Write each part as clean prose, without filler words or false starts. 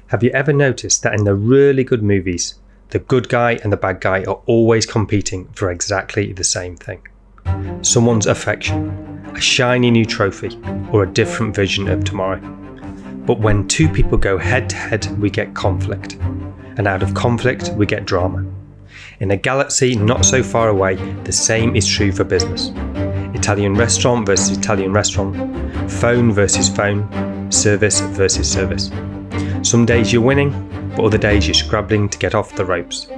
Have you ever noticed that in the really good movies, the good guy and the bad guy are always competing for exactly the same thing? Someone's affection, a shiny new trophy, or a different vision of tomorrow. But when two people go head to head, we get conflict. And out of conflict, we get drama. In a galaxy not so far away, the same is true for business. Italian restaurant versus Italian restaurant, phone versus phone, service versus service. Some days you're winning, but other days you're scrabbling to get off the ropes.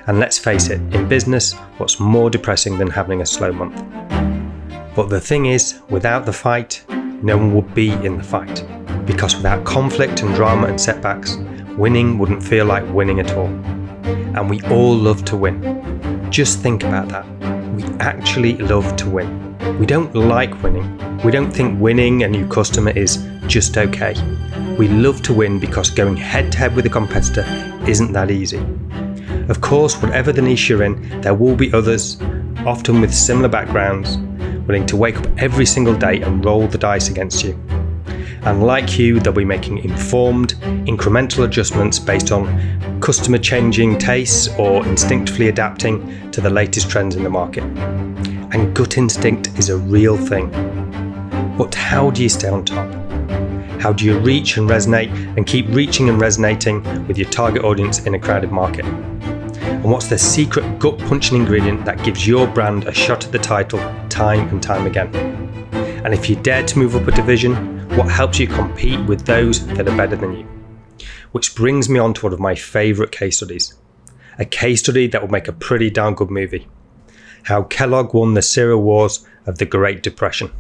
And let's face it, in business, what's more depressing than having a slow month? But the thing is, without the fight, no one would be in the fight. Because without conflict and drama and setbacks, winning wouldn't feel like winning at all. And we all love to win. Just think about that. We actually love to win. We don't like winning. We don't think winning a new customer is just okay. We love to win because going head to head with a competitor isn't that easy. Of course, whatever the niche you're in, there will be others, often with similar backgrounds, willing to wake up every single day and roll the dice against you. And like you, they'll be making informed, incremental adjustments based on customer changing tastes or instinctively adapting to the latest trends in the market. And gut instinct is a real thing. But how do you stay on top? How do you reach and resonate and keep reaching and resonating with your target audience in a crowded market? And what's the secret gut-punching ingredient that gives your brand a shot at the title time and time again? And if you dare to move up a division, what helps you compete with those that are better than you? Which brings me on to one of my favourite case studies. A case study that will make a pretty darn good movie. How Kellogg won the cereal wars of the Great Depression.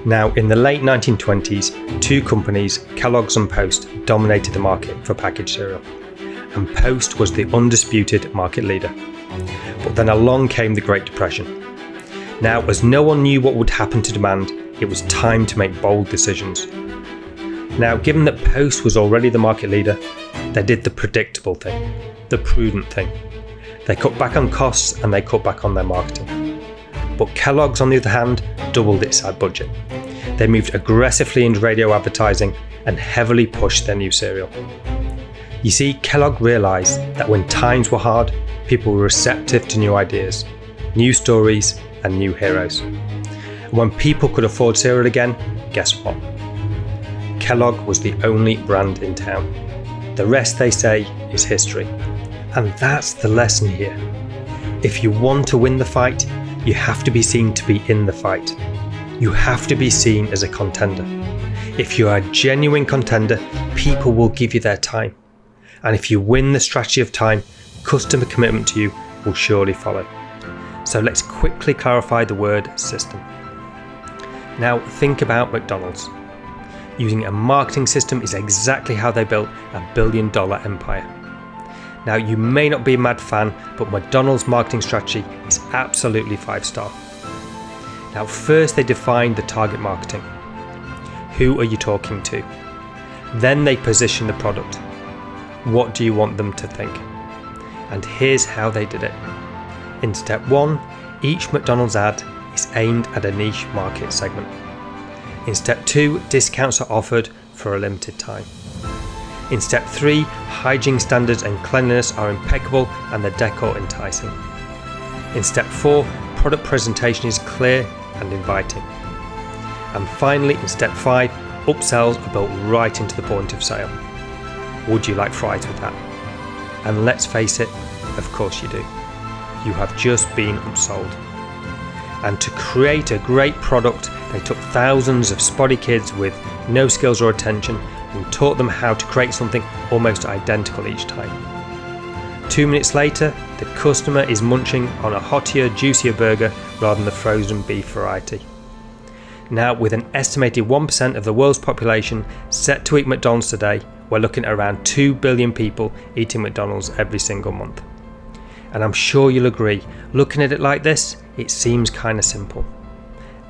Now, in the late 1920s, two companies, Kellogg's and Post, dominated the market for packaged cereal. And Post was the undisputed market leader. But then along came the Great Depression. Now, as no one knew what would happen to demand, it was time to make bold decisions. Now, given that Post was already the market leader, they did the predictable thing, the prudent thing. They cut back on costs and they cut back on their marketing. But Kellogg's, on the other hand, doubled its ad budget. They moved aggressively into radio advertising and heavily pushed their new cereal. You see, Kellogg realised that when times were hard, people were receptive to new ideas, new stories, and new heroes. And when people could afford cereal again, guess what? Kellogg was the only brand in town. The rest, they say, is history. And that's the lesson here. If you want to win the fight, you have to be seen to be in the fight. You have to be seen as a contender. If you are a genuine contender, people will give you their time. And if you win the strategy of time, customer commitment to you will surely follow. So let's quickly clarify the word system. Now think about McDonald's. Using a marketing system is exactly how they built a billion-dollar empire. Now you may not be a mad fan, but McDonald's marketing strategy is absolutely 5-star. Now first they defined the target marketing. Who are you talking to? Then they position the product. What do you want them to think? And here's how they did it. In step 1, each McDonald's ad is aimed at a niche market segment. In step 2, discounts are offered for a limited time. In step 3, hygiene standards and cleanliness are impeccable and the decor enticing. In step 4, product presentation is clear and inviting. And finally, in step 5, upsells are built right into the point of sale. Would you like fries with that? And let's face it, of course you do. You have just been upsold. And to create a great product, they took thousands of spotty kids with no skills or attention and taught them how to create something almost identical each time. 2 minutes later, the customer is munching on a hottier, juicier burger rather than the frozen beef variety. Now, with an estimated 1% of the world's population set to eat McDonald's today, we're looking at around 2 billion people eating McDonald's every single month. And I'm sure you'll agree, looking at it like this, it seems kind of simple.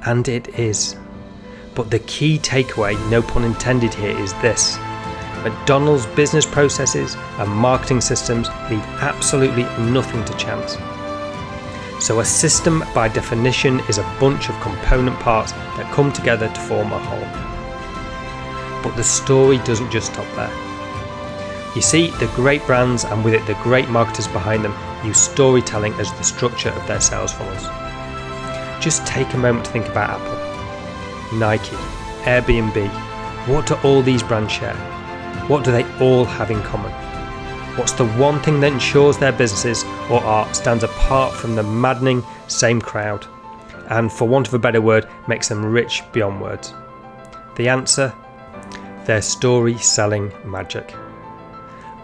And it is. But the key takeaway, no pun intended here, is this. McDonald's business processes and marketing systems leave absolutely nothing to chance. So a system by definition is a bunch of component parts that come together to form a whole. But the story doesn't just stop there. You see, the great brands and with it the great marketers behind them use storytelling as the structure of their sales funnels. Just take a moment to think about Apple, Nike, Airbnb. What do all these brands share? What do they all have in common? What's the one thing that ensures their businesses or art stands apart from the maddening same crowd and, for want of a better word, makes them rich beyond words? The answer? Their story-selling magic.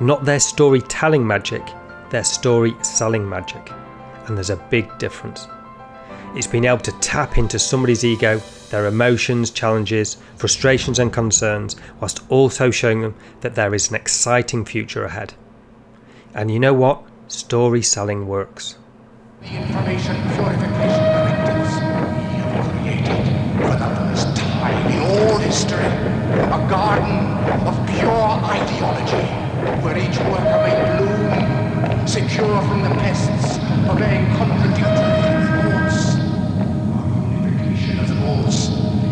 Not their storytelling magic, their story-selling magic. And there's a big difference. It's being able to tap into somebody's ego, their emotions, challenges, frustrations and concerns, whilst also showing them that there is an exciting future ahead. And you know what? Story selling works. The information purification directives we have created for the first time in all history, a garden of pure ideology, where each worker may bloom, secure from the pests of being contradictory thoughts. Our unification of thoughts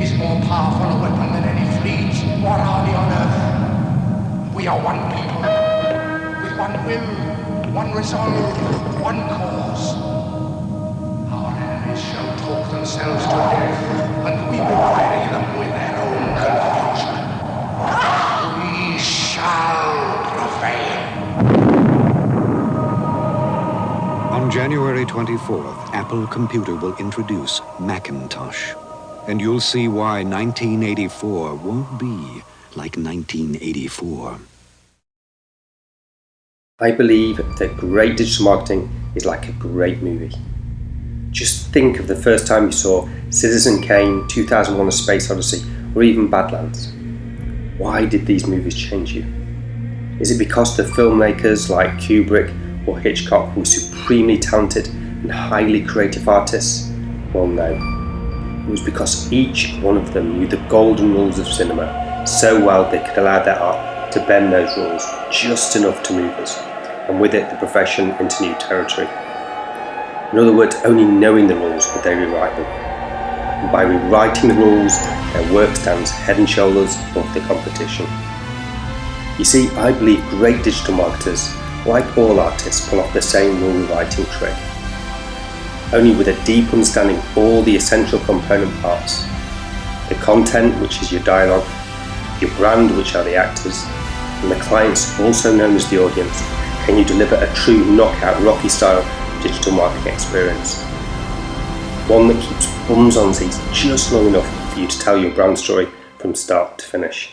is more powerful a weapon than any fleet or army on earth. We are one people, with one will, one resolve, one cause. Our enemies shall talk themselves to death, and we will bury them with their own confusion. We shall prevail. On January 24th, Apple Computer will introduce Macintosh. And you'll see why 1984 won't be like 1984. I believe that great digital marketing is like a great movie. Just think of the first time you saw Citizen Kane, 2001: A Space Odyssey, or even Badlands. Why did these movies change you? Is it because the filmmakers like Kubrick or Hitchcock were supremely talented and highly creative artists? Well, no. It was because each one of them knew the golden rules of cinema so well they could allow their art to bend those rules just enough to move us, and with it the profession into new territory. In other words, only knowing the rules could they rewrite them. And by rewriting the rules, their work stands head and shoulders above the competition. You see, I believe great digital marketers, like all artists, pull off the same rule rewriting trick, only with a deep understanding of all the essential component parts. The content, which is your dialogue, your brand, which are the actors, and the clients, also known as the audience. Can you deliver a true knockout Rocky style digital marketing experience? One that keeps bums on seats just long enough for you to tell your brand story from start to finish.